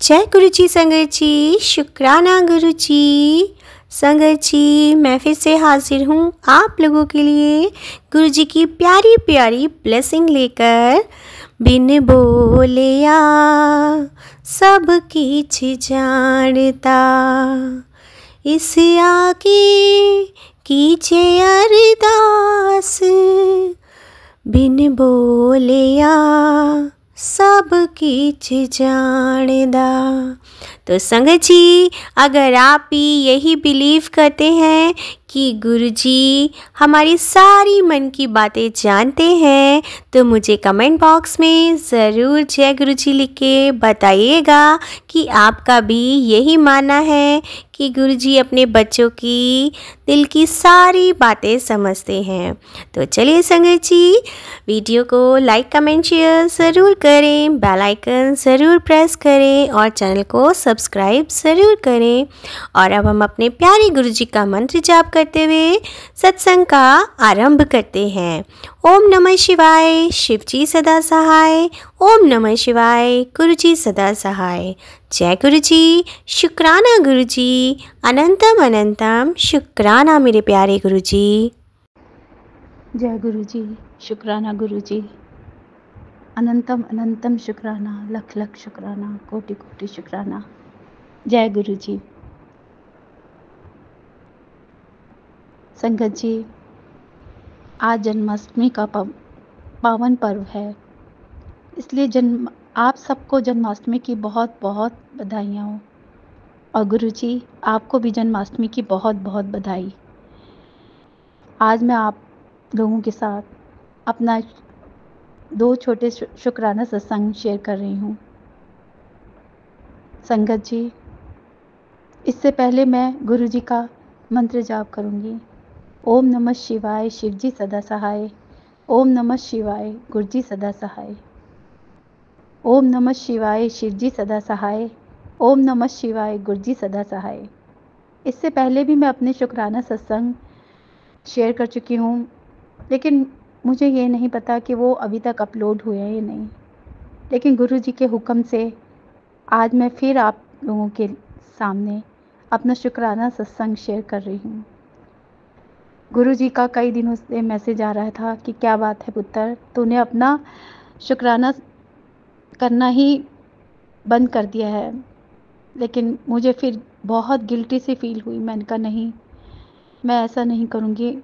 जय गुरु जी संगत जी, शुक्राना गुरु जी। संगत जी, मैं फिर से हाजिर हूँ आप लोगों के लिए गुरु जी की प्यारी प्यारी ब्लेसिंग लेकर। बिन बोलिया सब किछ जानता, इस आगे कीजे अरदास। बिन बोलिया सब किछ जानदा। तो संगत जी, अगर आप भी यही बिलीव करते हैं कि गुरु जी हमारी सारी मन की बातें जानते हैं, तो मुझे कमेंट बॉक्स में ज़रूर जय गुरु जी लिख के बताइएगा कि आपका भी यही मानना है कि गुरु जी अपने बच्चों की दिल की सारी बातें समझते हैं। तो चलिए संगत जी, वीडियो को लाइक कमेंट शेयर ज़रूर करें, बेल आइकन ज़रूर प्रेस करें और चैनल को सब्सक्राइब ज़रूर करें। और अब हम अपने प्यारे गुरु जी का मंत्र जाप करते हुए सत्संग का आरंभ करते हैं। ओम नमः शिवाय, शिव जी सदा सहाय। ओम नमः शिवाय, गुरु जी सदा सहाय। जय गुरु जी, शुक्राना गुरु जी, अनंतम अनंतम शुक्राना मेरे प्यारे गुरु जी। जय गुरु जी, शुक्राना गुरु जी, अनंतम अनंतम शुक्राना, लख लख शुक्राना, कोटि कोटि शुक्राना। जय गुरु जी। संगत जी, आज जन्माष्टमी का पावन पर्व है, इसलिए आप सबको जन्माष्टमी की बहुत बहुत बधाइयाँ हो। और गुरु जी, आपको भी जन्माष्टमी की बहुत बहुत बधाई। आज मैं आप लोगों के साथ अपना 2 छोटे शुक्राना सत्संग शेयर कर रही हूँ। संगत जी, इससे पहले मैं गुरु जी का मंत्र जाप करूँगी। ओम नमः शिवाय, शिव जी सदा सहाय। ओम नमः शिवाय, गुरु जी सदा सहाय। ओम नमः शिवाय, शिव जी सदा सहाय। ओम नमः शिवाय, गुरु जी सदा सहाय। इससे पहले भी मैं अपने शुक्राना सत्संग शेयर कर चुकी हूँ, लेकिन मुझे ये नहीं पता कि वो अभी तक अपलोड हुए हैं या नहीं। लेकिन गुरु जी के हुक्म से आज मैं फिर आप लोगों के सामने अपना शुक्राना सत्संग शेयर कर रही हूँ। गुरु जी का कई दिनों से मैसेज आ रहा था कि क्या बात है पुत्र, तूने अपना शुक्राना करना ही बंद कर दिया है। लेकिन मुझे फिर बहुत गिल्टी सी फील हुई। मैंने कहा नहीं, मैं ऐसा नहीं करूँगी।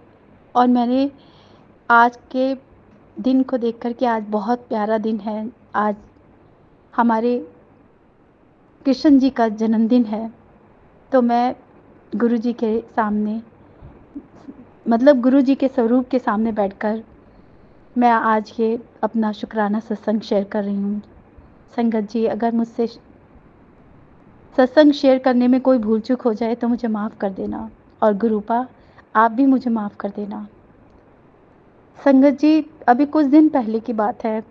और मैंने आज के दिन को देख कर के, आज बहुत प्यारा दिन है, आज हमारे कृष्ण जी का जन्मदिन है, तो मैं गुरु जी के सामने, मतलब गुरु जी के स्वरूप के सामने बैठकर मैं आज ये अपना शुक्राना सत्संग शेयर कर रही हूँ। संगत जी, अगर मुझसे सत्संग शेयर करने में कोई भूल चूक हो जाए तो मुझे माफ़ कर देना, और गुरुपा आप भी मुझे माफ़ कर देना। संगत जी, अभी कुछ दिन पहले की बात है,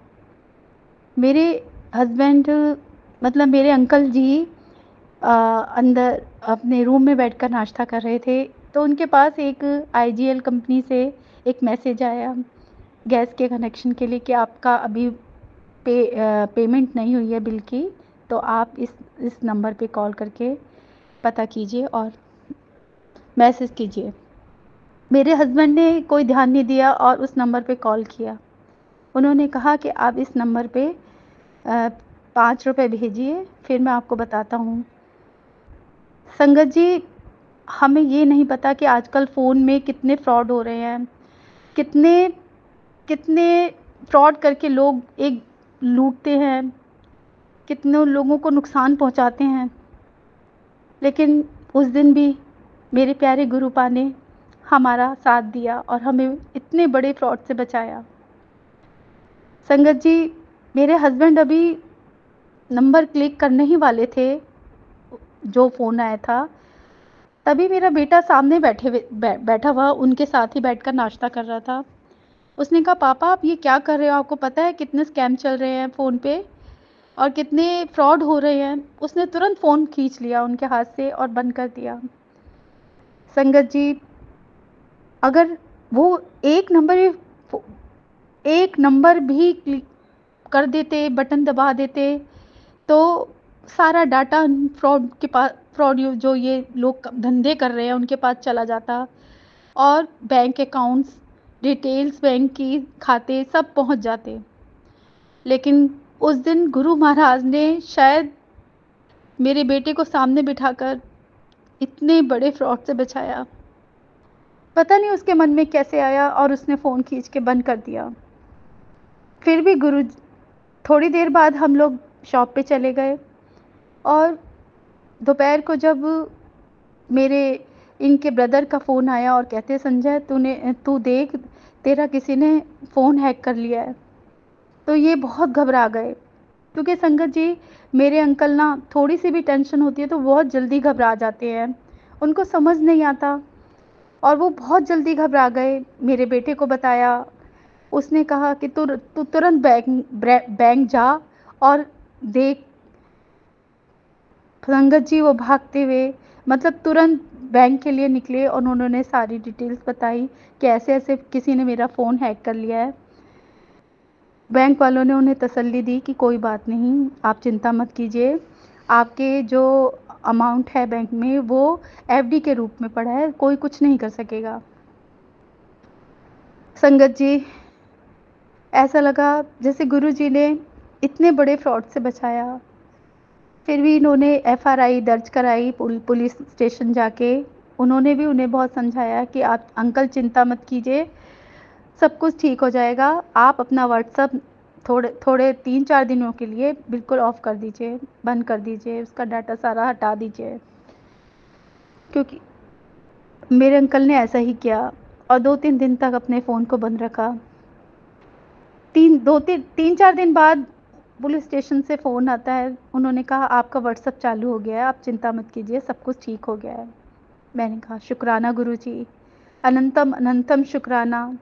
मेरे हस्बैंड, मतलब मेरे अंकल जी अंदर अपने रूम में बैठकर नाश्ता कर रहे थे, तो उनके पास एक आईजीएल कंपनी से एक मैसेज आया गैस के कनेक्शन के लिए कि आपका अभी पेमेंट नहीं हुई है बिल की, तो आप इस नंबर पे कॉल करके पता कीजिए और मैसेज कीजिए। मेरे हस्बैंड ने कोई ध्यान नहीं दिया और उस नंबर पे कॉल किया। उन्होंने कहा कि आप इस नंबर पे 5 रुपये भेजिए, फिर मैं आपको बताता हूँ। संगत जी, हमें ये नहीं पता कि आजकल फ़ोन में कितने फ्रॉड हो रहे हैं, कितने कितने फ्रॉड करके लोग एक लूटते हैं, कितने लोगों को नुकसान पहुंचाते हैं। लेकिन उस दिन भी मेरे प्यारे गुरुपा ने हमारा साथ दिया और हमें इतने बड़े फ्रॉड से बचाया। संगत जी, मेरे हस्बैंड अभी नंबर क्लिक करने ही वाले थे, जो फ़ोन आया था, तभी मेरा बेटा सामने बैठा हुआ उनके साथ ही बैठकर नाश्ता कर रहा था। उसने कहा, पापा आप ये क्या कर रहे हो? आपको पता है कितने स्कैम चल रहे हैं फ़ोन पे और कितने फ्रॉड हो रहे हैं? उसने तुरंत फ़ोन खींच लिया उनके हाथ से और बंद कर दिया। संगत जी, अगर वो एक नंबर भी क्लिक कर देते, बटन दबा देते, तो सारा डाटा फ्रॉड के पास, फ्रॉड जो ये लोग धंधे कर रहे हैं उनके पास चला जाता, और बैंक अकाउंट्स डिटेल्स, बैंक की खाते सब पहुंच जाते। लेकिन उस दिन गुरु महाराज ने शायद मेरे बेटे को सामने बिठाकर इतने बड़े फ्रॉड से बचाया। पता नहीं उसके मन में कैसे आया और उसने फ़ोन खींच के बंद कर दिया। फिर भी थोड़ी देर बाद हम लोग शॉप पे चले गए, और दोपहर को जब मेरे इनके ब्रदर का फ़ोन आया और कहते संजय तू देख, तेरा किसी ने फ़ोन हैक कर लिया है। तो ये बहुत घबरा गए, क्योंकि संगत जी मेरे अंकल ना थोड़ी सी भी टेंशन होती है तो बहुत जल्दी घबरा जाते हैं, उनको समझ नहीं आता, और वो बहुत जल्दी घबरा गए। मेरे बेटे को बताया, उसने कहा कि तू तुरंत बैंक जा और देख। संगत जी वो भागते हुए, मतलब तुरंत बैंक के लिए निकले, और उन्होंने सारी डिटेल्स बताई कि ऐसे ऐसे किसी ने मेरा फ़ोन हैक कर लिया है। बैंक वालों ने उन्हें तसल्ली दी कि कोई बात नहीं, आप चिंता मत कीजिए, आपके जो अमाउंट है बैंक में वो एफडी के रूप में पड़ा है, कोई कुछ नहीं कर सकेगा। संगत जी ऐसा लगा जैसे गुरुजी ने इतने बड़े फ्रॉड से बचाया। फिर भी इन्होंने एफआरआई दर्ज कराई पुलिस स्टेशन जाके। उन्होंने भी उन्हें बहुत समझाया कि आप अंकल चिंता मत कीजिए, सब कुछ ठीक हो जाएगा, आप अपना व्हाट्सअप थोड़े 3-4 दिनों के लिए बिल्कुल ऑफ कर दीजिए, बंद कर दीजिए, उसका डाटा सारा हटा दीजिए। क्योंकि मेरे अंकल ने ऐसा ही किया, और 2-3 दिन तक अपने फ़ोन को बंद रखा। 3-4 दिन बाद पुलिस स्टेशन से फ़ोन आता है, उन्होंने कहा आपका व्हाट्सअप चालू हो गया है, आप चिंता मत कीजिए, सब कुछ ठीक हो गया है। मैंने कहा शुक्राना गुरुजी, अनंतम अनंतम शुक्राना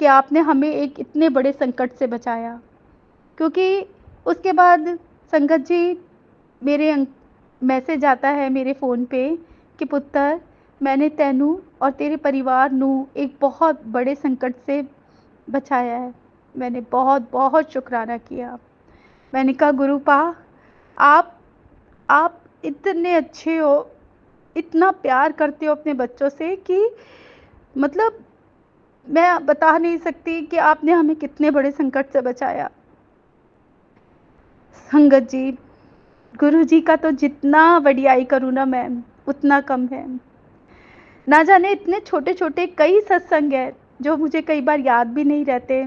कि आपने हमें एक इतने बड़े संकट से बचाया। क्योंकि उसके बाद संगत जी मेरे मैसेज आता है मेरे फ़ोन पे कि पुत्र, मैंने तैनू और तेरे परिवार नू एक बहुत बड़े संकट से बचाया है। मैंने बहुत बहुत शुक्राना किया। मैंने कहा गुरुपा, आप इतने अच्छे हो, इतना प्यार करते हो अपने बच्चों से कि मतलब मैं बता नहीं सकती कि आपने हमें कितने बड़े संकट से बचाया। संगत जी गुरु जी का तो जितना बड़ाई करूँ ना मैं, उतना कम है। ना जाने इतने छोटे छोटे कई सत्संग हैं जो मुझे कई बार याद भी नहीं रहते,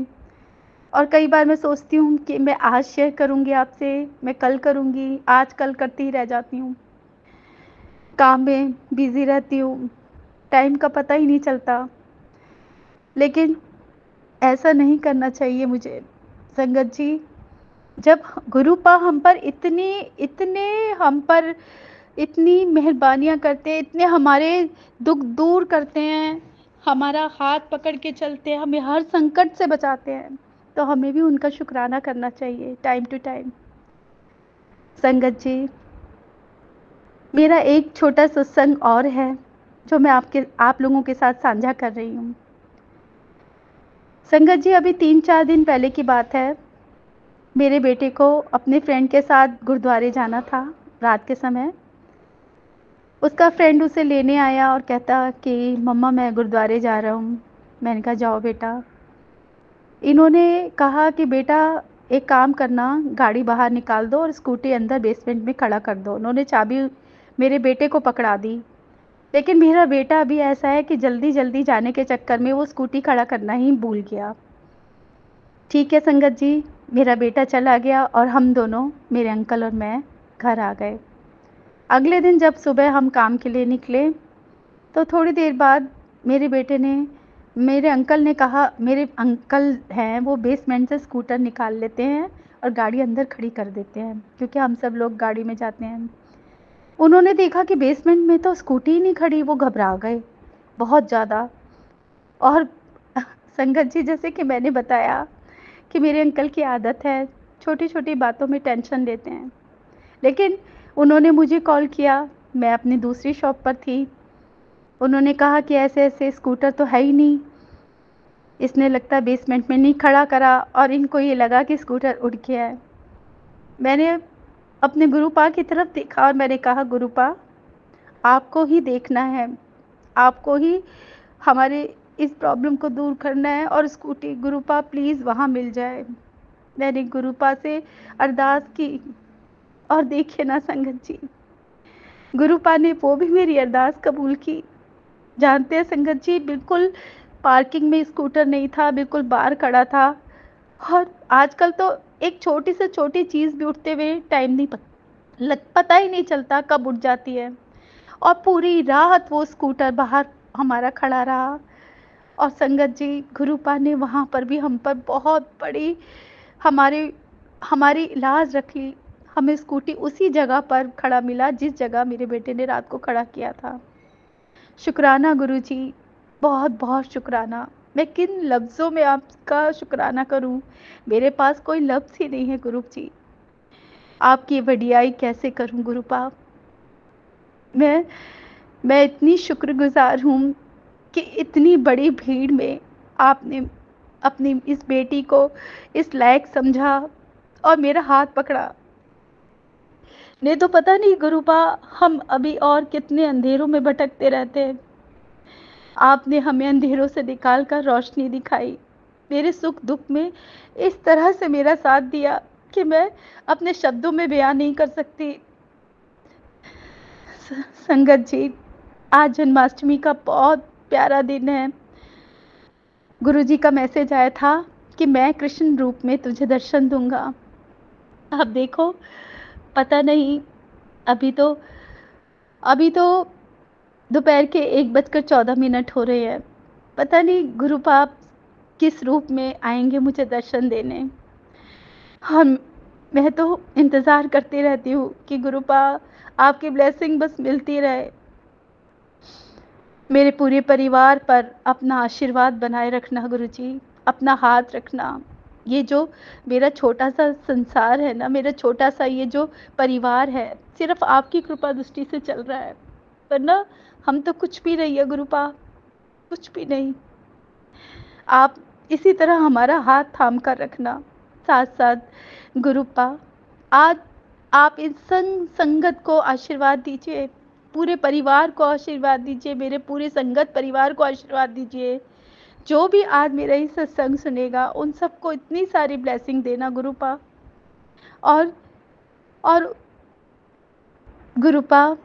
और कई बार मैं सोचती हूँ कि मैं आज शेयर करूँगी आपसे, मैं कल करूँगी, आज कल करती ही रह जाती हूँ। काम में बिज़ी रहती हूँ, टाइम का पता ही नहीं चलता। लेकिन ऐसा नहीं करना चाहिए मुझे। संगत जी, जब गुरुपा हम पर इतनी मेहरबानियाँ करते हैं, इतने हमारे दुख दूर करते हैं, हमारा हाथ पकड़ के चलते हैं, हमें हर संकट से बचाते हैं, तो हमें भी उनका शुक्राना करना चाहिए टाइम टू टाइम। संगत जी, मेरा एक छोटा सत्संग और है जो मैं आप लोगों के साथ साझा कर रही हूँ। संगत जी, अभी 3-4 दिन पहले की बात है, मेरे बेटे को अपने फ्रेंड के साथ गुरुद्वारे जाना था रात के समय। उसका फ्रेंड उसे लेने आया और कहता कि मम्मा मैं गुरुद्वारे जा रहा हूँ। मैंने कहा जाओ बेटा। इन्होंने कहा कि बेटा एक काम करना, गाड़ी बाहर निकाल दो और स्कूटी अंदर बेसमेंट में खड़ा कर दो। उन्होंने चाबी मेरे बेटे को पकड़ा दी, लेकिन मेरा बेटा भी ऐसा है कि जल्दी जल्दी जाने के चक्कर में वो स्कूटी खड़ा करना ही भूल गया। ठीक है संगत जी, मेरा बेटा चला गया और हम दोनों, मेरे अंकल और मैं, घर आ गए। अगले दिन जब सुबह हम काम के लिए निकले तो थोड़ी देर बाद मेरे अंकल ने कहा, मेरे अंकल हैं वो बेसमेंट से स्कूटर निकाल लेते हैं और गाड़ी अंदर खड़ी कर देते हैं, क्योंकि हम सब लोग गाड़ी में जाते हैं। उन्होंने देखा कि बेसमेंट में तो स्कूटी ही नहीं खड़ी। वो घबरा गए बहुत ज़्यादा। और संगत जी, जैसे कि मैंने बताया कि मेरे अंकल की आदत है छोटी छोटी बातों में टेंशन लेते हैं, लेकिन उन्होंने मुझे कॉल किया, मैं अपनी दूसरी शॉप पर थी। उन्होंने कहा कि ऐसे ऐसे स्कूटर तो है ही नहीं, इसने लगता बेसमेंट में नहीं खड़ा करा और इनको ये लगा कि स्कूटर उड़ गया है। मैंने अपने गुरुपा की तरफ देखा और मैंने कहा, गुरुपा आपको ही देखना है, आपको ही हमारे इस प्रॉब्लम को दूर करना है और स्कूटी गुरुपा प्लीज़ वहाँ मिल जाए। मैंने गुरुपा से अरदास की और देखिए ना संगत जी, गुरुपा ने वो भी मेरी अरदास कबूल की। जानते हैं संगत जी, बिल्कुल पार्किंग में स्कूटर नहीं था, बिल्कुल बाहर खड़ा था। और आजकल तो एक छोटी से छोटी चीज़ भी उठते हुए टाइम नहीं पता ही नहीं चलता कब उठ जाती है। और पूरी रात वो स्कूटर बाहर हमारा खड़ा रहा। और संगत जी, गुरुपा ने वहाँ पर भी हम पर बहुत बड़ी हमारी हमारी लाज रख ली। हमें स्कूटी उसी जगह पर खड़ा मिला जिस जगह मेरे बेटे ने रात को खड़ा किया था। शुक्राना गुरुजी, बहुत बहुत शुक्राना। मैं किन लफ्ज़ों में आपका शुक्राना करूं, मेरे पास कोई लफ्ज़ ही नहीं है गुरु जी। आपकी वडियाई कैसे करूं गुरुपा। मैं मैं इतनी शुक्रगुज़ार हूँ कि इतनी बड़ी भीड़ में आपने अपनी इस बेटी को इस लायक समझा और मेरा हाथ पकड़ा। नहीं तो पता नहीं गुरुपा, हम अभी और कितने अंधेरों में भटकते रहते हैं। आपने हमें अंधेरों से निकाल कर रोशनी दिखाई। मेरे सुख दुख में इस तरह से मेरा साथ दिया कि मैं अपने शब्दों में बयान नहीं कर सकती। संगत जी, आज जन्माष्टमी का बहुत प्यारा दिन है। गुरुजी का मैसेज आया था कि मैं कृष्ण रूप में तुझे दर्शन दूंगा। अब देखो, पता नहीं, अभी तो दोपहर के 1:14 हो रहे हैं। पता नहीं गुरुपा किस रूप में आएंगे मुझे दर्शन देने। हम मैं तो इंतज़ार करती रहती हूँ कि गुरुपा आपकी ब्लेसिंग बस मिलती रहे। मेरे पूरे परिवार पर अपना आशीर्वाद बनाए रखना गुरुजी, अपना हाथ रखना। ये जो मेरा छोटा-सा संसार है ना, मेरा छोटा-सा ये जो परिवार है, सिर्फ़ आपकी कृपा दृष्टि से चल रहा है। वरना हम तो कुछ भी नहीं है गुरुपा, कुछ भी नहीं। आप इसी तरह हमारा हाथ थाम कर रखना। साथ-साथ गुरुपा, आज आप इस संगत को आशीर्वाद दीजिए, पूरे परिवार को आशीर्वाद दीजिए, मेरे पूरे संगत परिवार को आशीर्वाद दीजिए। जो भी आज मेरा ये सत्संग सुनेगा, उन सबको इतनी सारी ब्लेसिंग देना गुरुपा। और और गुरुपा,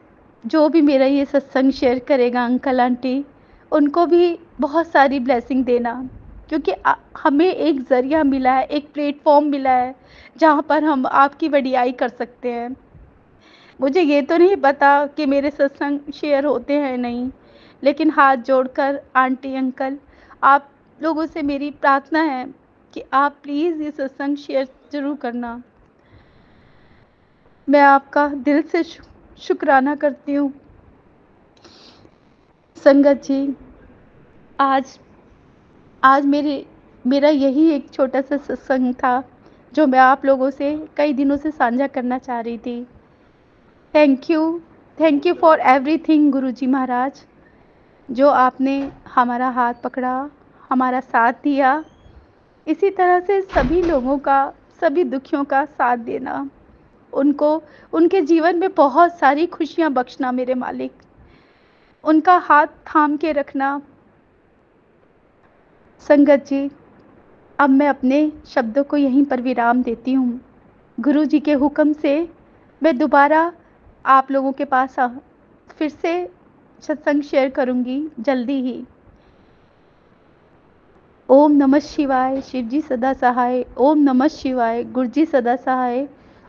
जो भी मेरा ये सत्संग शेयर करेगा अंकल आंटी, उनको भी बहुत सारी ब्लेसिंग देना। क्योंकि हमें एक ज़रिया मिला है, एक प्लेटफ़ॉर्म मिला है, जहाँ पर हम आपकी वडियाई कर सकते हैं। मुझे ये तो नहीं पता कि मेरे सत्संग शेयर होते हैं नहीं, लेकिन हाथ जोड़कर आंटी अंकल, आप लोगों से मेरी प्रार्थना है कि आप प्लीज़ ये सत्संग शेयर ज़रूर करना। मैं आपका दिल से शुक्राना करती हूँ। संगत जी, आज आज मेरा यही एक छोटा-सा सत्संग था, जो मैं आप लोगों से कई दिनों से साझा करना चाह रही थी। थैंक यू फॉर एवरीथिंग गुरुजी महाराज, जो आपने हमारा हाथ पकड़ा, हमारा साथ दिया। इसी तरह से सभी लोगों का, सभी दुखियों का साथ देना, उनको उनके जीवन में बहुत सारी खुशियाँ बख्शना मेरे मालिक, उनका हाथ थाम के रखना। संगत जी, अब मैं अपने शब्दों को यहीं पर विराम देती हूँ। गुरु जी के हुक्म से मैं दोबारा आप लोगों के पास फिर से सत्संग शेयर करूँगी जल्दी ही। ओम नमः शिवाय, शिव जी सदा सहाय। ओम नमः शिवाय, गुरु जी सदा सहाय।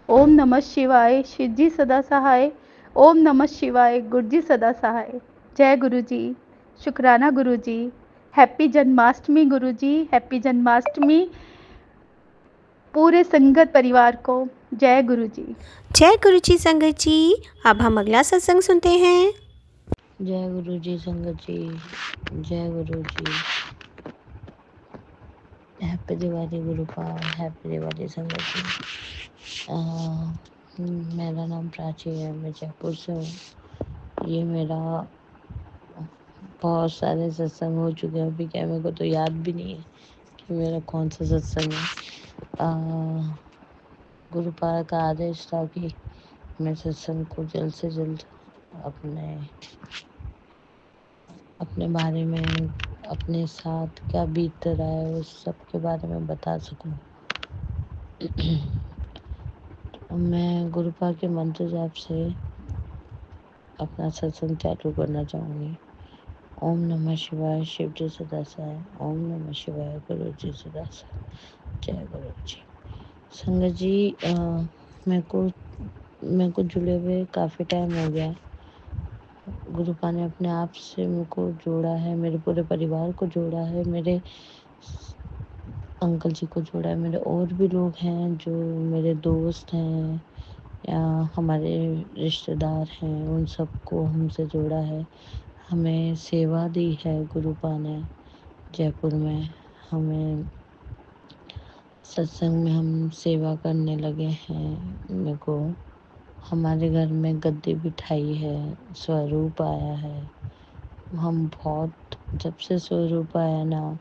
ओम नमः शिवाय, शिव जी सदा सहाय। ओम नमः शिवाय, गुरु जी सदा सहाय। जय गुरु जी, शुक्राना गुरु जी। हैप्पी जन्माष्टमी गुरु जी, हैप्पी जन्माष्टमी पूरे संगत परिवार को। जय गुरु जी। जय गुरु जी संगत जी। अब हम अगला सत्संग सुनते हैं। जय गुरु जी संगत जी, जय गुरु जी। हैप्पी दिवाली गुरुपा, हैप्पी दिवाली संगत जी। मेरा नाम प्राची है, मैं जयपुर से हूँ। ये मेरा बहुत सारे सत्संग हो चुके हैं, अभी क्या मेरे को तो याद भी नहीं है कि मेरा कौन सा सत्संग है। गुरुपा का आदेश था कि मैं सत्संग को जल्द से जल्द अपने अपने बारे में, अपने साथ क्या बीत रहा है उस सब के बारे में बता सकूं। मैं गुरुपा के मंत्र जाप से अपना सत्संग चालू करना चाहूँगी। ओम नमः शिवाय, शिव जी सदा सहाय। ओम नमः शिवाय, गुरु जी सदा सहाय। जय गुरु जी। संगत जी, मेरे को जुड़े हुए काफ़ी टाइम हो गया। गुरुपा ने अपने आप से मेरे को जोड़ा है, मेरे पूरे परिवार को जोड़ा है, मेरे अंकल जी को जोड़ा है, मेरे और भी लोग हैं जो मेरे दोस्त हैं या हमारे रिश्तेदार हैं, उन सबको हमसे जोड़ा है। हमें सेवा दी है गुरुपा ने जयपुर में। हमें सत्संग में हम सेवा करने लगे हैं। मेरे को हमारे घर में गद्दी बिठाई है, स्वरूप आया है। हम बहुत, जब से स्वरूप आया ना,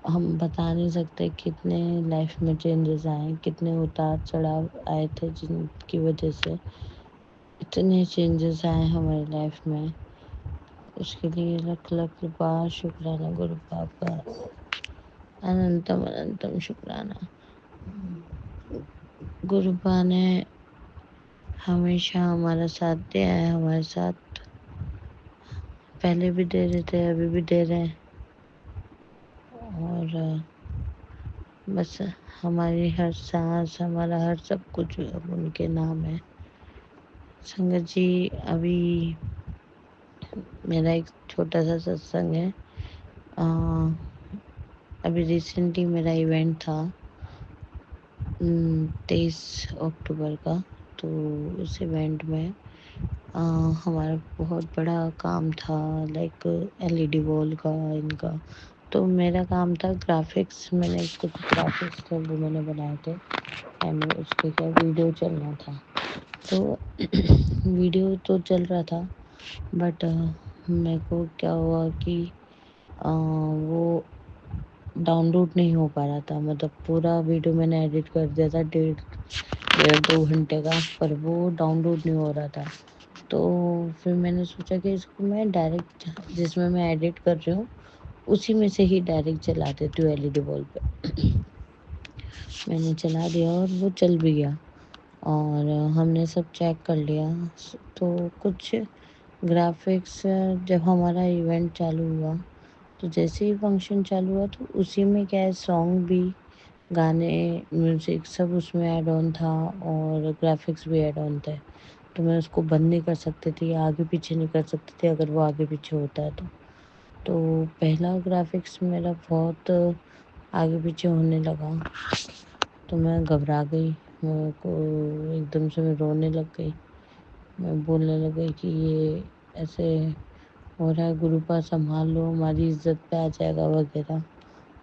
हम बता नहीं सकते कितने लाइफ में चेंजेस आए, कितने उतार चढ़ाव आए थे जिनकी वजह से इतने चेंजेस आए हमारी लाइफ में। उसके लिए लख लख बार शुक्राना गुरु बाप का, अनंतम अनंतम शुक्राना। गुरुपा ने हमेशा हमारा साथ दिया है, हमारे साथ पहले भी दे रहे थे, अभी भी दे रहे हैं। और बस हमारी हर सांस, हमारा हर सब कुछ अब उनके नाम है। संगत जी, अभी मेरा एक छोटा सा सत्संग है। अभी रिसेंटली मेरा इवेंट था 23 अक्टूबर का। तो उस इवेंट में हमारा बहुत बड़ा काम था, लाइक LED वॉल का, इनका। तो मेरा काम था ग्राफिक्स। मैंने कुछ ग्राफिक्स थे वो मैंने बनाए थे, एंड उसके क्या वीडियो चलना था। तो वीडियो तो चल रहा था, बट मेरे को क्या हुआ कि वो डाउनलोड नहीं हो पा रहा था। मतलब पूरा वीडियो मैंने एडिट कर दिया था 1.5-2 घंटे का, पर वो डाउनलोड नहीं हो रहा था। तो फिर मैंने सोचा कि इसको मैं डायरेक्ट, जिसमें मैं एडिट कर रही हूँ उसी में से ही डायरेक्ट चला देती हूँ LED वॉल पे। मैंने चला दिया और वो चल भी गया, और हमने सब चेक कर लिया। तो कुछ ग्राफिक्स, जब हमारा इवेंट चालू हुआ तो जैसे ही फंक्शन चालू हुआ तो उसी में क्या है, सॉन्ग भी, गाने, म्यूज़िक सब उसमें ऐड ऑन था, और ग्राफिक्स भी ऐड ऑन थे। तो मैं उसको बंद नहीं कर सकती थी, आगे पीछे नहीं कर सकती थी अगर वो आगे पीछे होता है तो पहला ग्राफिक्स मेरा बहुत आगे पीछे होने लगा तो मैं घबरा गई। मेरे को एकदम से मैं रोने लग गई। मैं बोलने लग गई कि ये ऐसे हो रहा है, गुरुपा संभाल लो, हमारी इज्जत पे आ जाएगा वगैरह।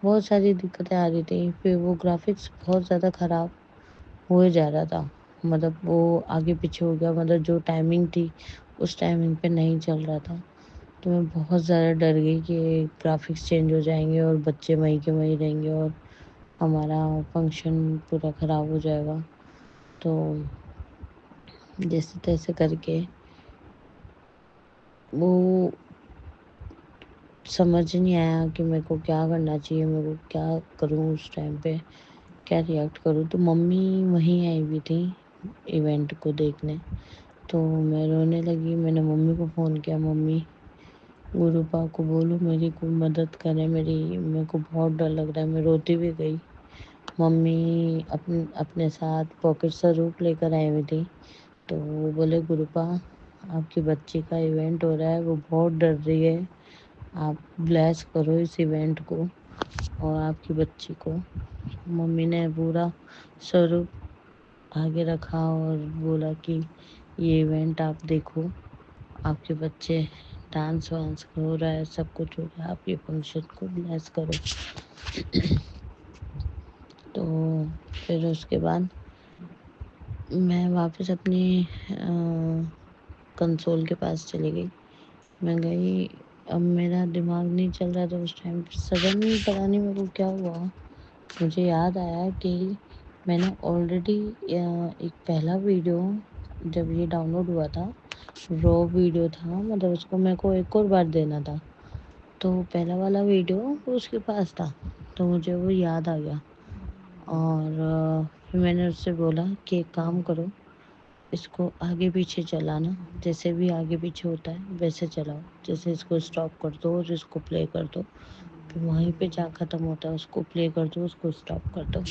बहुत सारी दिक्कतें आ रही थी। फिर वो ग्राफिक्स बहुत ज़्यादा ख़राब हो जा रहा था, मतलब वो आगे पीछे हो गया, मतलब जो टाइमिंग थी उस टाइमिंग पे नहीं चल रहा था। तो मैं बहुत ज़्यादा डर गई कि ग्राफिक्स चेंज हो जाएंगे और बच्चे वहीं के वहीं रहेंगे और हमारा फंक्शन पूरा ख़राब हो जाएगा। तो जैसे तैसे करके वो समझ नहीं आया कि मेरे को क्या करना चाहिए, मेरे को क्या करूँ उस टाइम पे, क्या रिएक्ट करूँ। तो मम्मी वहीं आई हुई थी इवेंट को देखने। तो मैं रोने लगी। मैंने मम्मी को फ़ोन किया, मम्मी गुरुपा को बोलो मेरी कोई मदद करे, मेरे को बहुत डर लग रहा है। मैं रोती भी गई। मम्मी अपने साथ पॉकेट स्वरूप लेकर आई हुई थी। तो वो बोले, गुरुपा आपकी बच्ची का इवेंट हो रहा है, वो बहुत डर रही है, आप ब्लेस करो इस इवेंट को और आपकी बच्ची को। मम्मी ने पूरा स्वरूप आगे रखा और बोला कि ये इवेंट आप देखो, आपके बच्चे डांस वांस हो रहा है, सब कुछ हो रहा है, आप ये फंक्शन को ब्लेस करो। तो फिर उसके बाद मैं वापस अपनी कंसोल के पास चली गई। मैं गई, अब मेरा दिमाग नहीं चल रहा था उस टाइम। सडन पता नहीं मेरे को क्या हुआ, मुझे याद आया कि मैंने ऑलरेडी एक पहला वीडियो जब ये डाउनलोड हुआ था, रॉ वीडियो था, मतलब उसको मेरे को एक और बार देना था। तो पहला वाला वीडियो उसके पास था, तो मुझे वो याद आ गया। और फिर मैंने उससे बोला कि एक काम करो, इसको आगे पीछे चलाना, जैसे भी आगे पीछे होता है वैसे चलाओ। जैसे इसको स्टॉप कर दो और इसको प्ले कर दो, फिर वहीं पे जहाँ ख़त्म होता है उसको प्ले कर दो, उसको स्टॉप कर दो।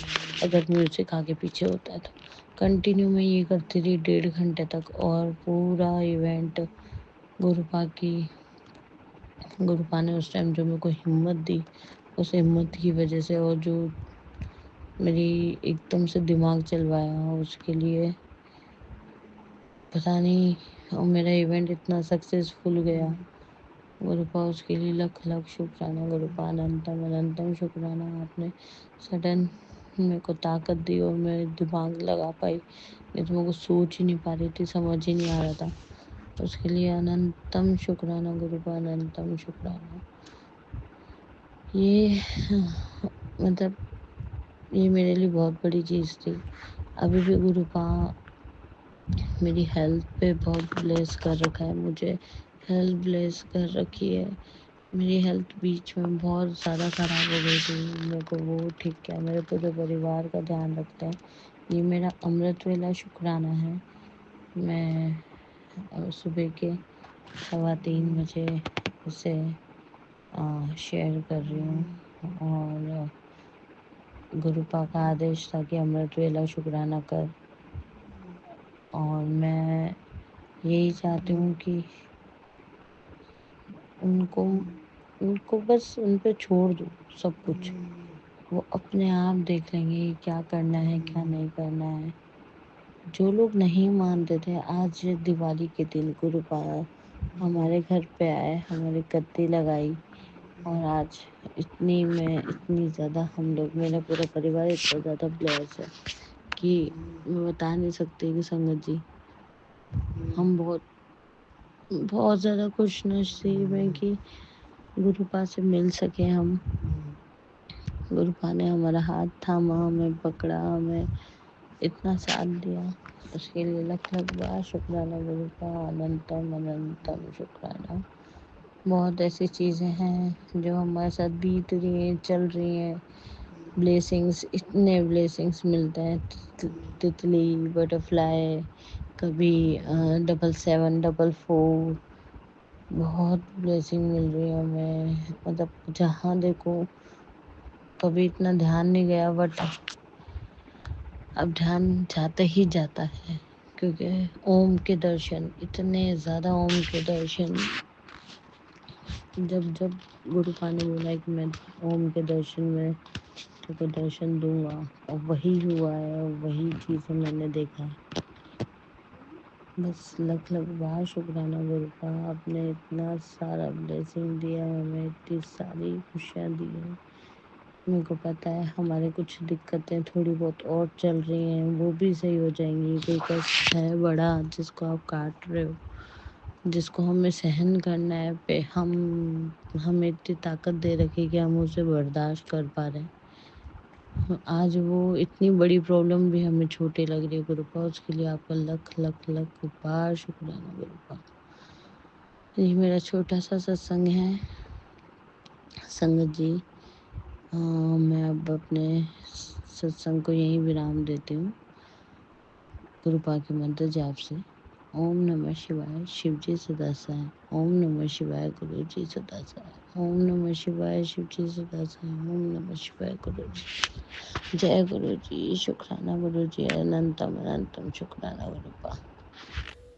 अगर म्यूज़िक आगे पीछे होता है तो कंटिन्यू मैं ये करती रही 1.5 घंटे तक। और पूरा इवेंट गुरुपा ने उस टाइम जो मेरे को हिम्मत दी, उस हिम्मत की वजह से, और जो मेरी एकदम से दिमाग चलवाया उसके लिए पता नहीं, और मेरा इवेंट इतना सक्सेसफुल गया। गुरुपा, उसके लिए लख लख शुक्राना। गुरुपा, अनंतम अनंतम शुक्राना। आपने सडन मेरे को ताकत दी और मैं दिमाग लगा पाई, नहीं तो मेरे को सोच ही नहीं पा रही थी, समझ ही नहीं आ रहा था। उसके लिए अनंतम शुक्राना गुरुपा, अनंतम शुक्राना। ये मतलब ये मेरे लिए बहुत बड़ी चीज़ थी। अभी भी गुरुपा मेरी हेल्थ पे बहुत ब्लेस कर रखा है, मुझे हेल्थ ब्लेस कर रखी है। मेरी हेल्थ बीच में बहुत ज़्यादा ख़राब हो गई थी, मेरे को वो ठीक किया, मेरे पूरे परिवार का ध्यान रखते हैं। ये मेरा अमृत वेला शुक्राना है। मैं सुबह के 3:15 बजे उसे शेयर कर रही हूँ। और गुरुपा का आदेश था कि अमृत वेला शुक्राना कर, और मैं यही चाहती हूँ कि उनको बस उन पे छोड़ दो सब कुछ, वो अपने आप देख लेंगे क्या करना है क्या नहीं करना है। जो लोग नहीं मानते थे, आज दिवाली के दिन गुरुपा हमारे घर पे आए, हमारी गद्दी लगाई, और आज इतनी ज़्यादा हम लोग, मेरा पूरा परिवार इतना ज़्यादा ब्लेस है कि मैं बता नहीं सकती कि संगत जी, हम बहुत बहुत ज़्यादा खुश नसीब हैं कि गुरुपा से मिल सके हम। गुरुपा ने हमारा हाथ थामा, हमें पकड़ा, हमें इतना साथ दिया, उसके लिए लख लख बार शुक्राना गुरुपा, अनंतम अनंतम शुक्राना। बहुत ऐसी चीज़ें हैं जो हमारे साथ बीत रही हैं, चल रही हैं। ब्लेसिंग्स, इतने ब्लेसिंग्स मिलते हैं, तितली, बटरफ्लाई, कभी 77744, बहुत ब्लेसिंग मिल रही है हमें। मतलब जहाँ देखो, कभी इतना ध्यान नहीं गया, बट अब ध्यान जाता ही जाता है, क्योंकि ओम के दर्शन, इतने ज़्यादा ओम के दर्शन, जब जब गुरुपा ने बोला कि मैं ओम के दर्शन में तेरे को दर्शन दूंगा, और वही हुआ है, और वही चीज़ें मैंने देखा है। बस लख लख बार शुक्राना गुरुपा, आपने इतना सारा ब्लेसिंग दिया है हमें, इतनी सारी खुशियाँ दी हैं। मेरे को पता है हमारे कुछ दिक्कतें थोड़ी बहुत और चल रही हैं, वो भी सही हो जाएंगी। कोई कष्ट है बड़ा जिसको आप काट रहे हो, जिसको हमें सहन करना है, पे हमें इतनी ताकत दे रखी कि हम उसे बर्दाश्त कर पा रहे हैं। आज वो इतनी बड़ी प्रॉब्लम भी हमें छोटी लग रही है गुरुपा, उसके लिए आपका लख लख लख बार शुक्राना गुरुपा। ये मेरा छोटा सा सत्संग है संगत जी। मैं अब अपने सत्संग को यहीं विराम देती हूँ गुरुपा के मंत्र जाप से। ओम नमः शिवाय, शिव जी सदा सहाय। ओम नमः शिवाय, गुरु जी सदा सहाय। ओम नमः शिवाय, शिव जी सदा सहाय। ओम नमः शिवाय, गुरु जी। जय गुरु जी, शुक्राना गुरु जी, अनंतम अनंतम शुक्राना गुरुपा।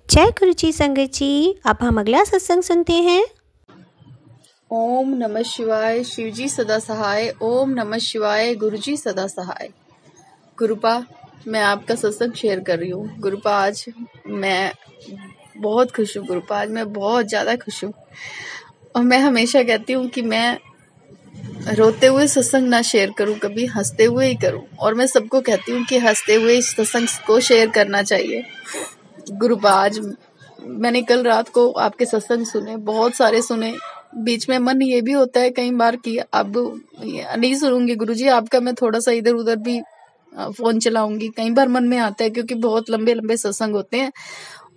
जय गुरु जी संगत जी। अब हम अगला सत्संग सुनते हैं। ओम नमः शिवाय, शिवजी सदा सहाय। ओम नमः शिवाय, गुरुजी सदा सहाय। गुरुपा, मैं आपका सत्संग शेयर कर रही हूँ। गुरुपा, आज मैं बहुत खुश हूँ। गुरुपा, आज मैं बहुत ज़्यादा खुश हूँ। और मैं हमेशा कहती हूँ कि मैं रोते हुए सत्संग ना शेयर करूँ, कभी हंसते हुए ही करूँ। और मैं सबको कहती हूँ कि हंसते हुए इस सत्संग को शेयर करना चाहिए। गुरुपा, आज मैंने कल रात को आपके सत्संग सुने, बहुत सारे सुने। बीच में मन ये भी होता है कई बार कि अब नहीं सुनूंगी गुरुजी आपका, मैं थोड़ा सा इधर उधर भी फोन चलाऊंगी। कई बार मन में आता है क्योंकि बहुत लंबे लंबे सत्संग होते हैं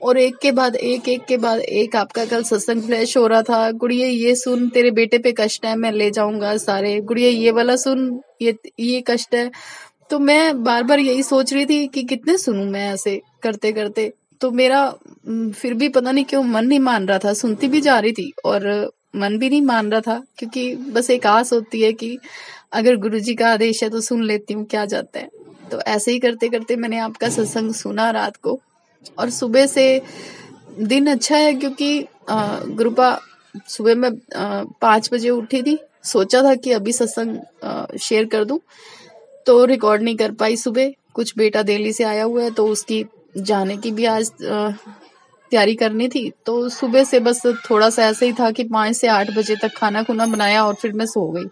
और एक के बाद एक आपका कल सत्संग फ्लैश हो रहा था, गुड़िया ये सुन तेरे बेटे पे कष्ट है, मैं ले जाऊंगा सारे, गुड़िया ये वाला सुन, ये कष्ट है। तो मैं बार बार यही सोच रही थी कि कितने सुनूं मैं ऐसे करते करते। तो मेरा फिर भी पता नहीं क्यों मन नहीं मान रहा था, सुनती भी जा रही थी और मन भी नहीं मान रहा था, क्योंकि बस एक आस होती है कि अगर गुरुजी का आदेश है तो सुन लेती हूँ, क्या जाता है। तो ऐसे ही करते करते मैंने आपका सत्संग सुना रात को, और सुबह से दिन अच्छा है क्योंकि गुरुपा सुबह में 5 बजे उठी थी। सोचा था कि अभी सत्संग शेयर कर दूं, तो रिकॉर्ड नहीं कर पाई सुबह। कुछ बेटा दिल्ली से आया हुआ है तो उसकी जाने की भी आज तैयारी करनी थी। तो सुबह से बस थोड़ा सा ऐसे ही था कि 5 से 8 बजे तक खाना खुना बनाया और फिर मैं सो गई।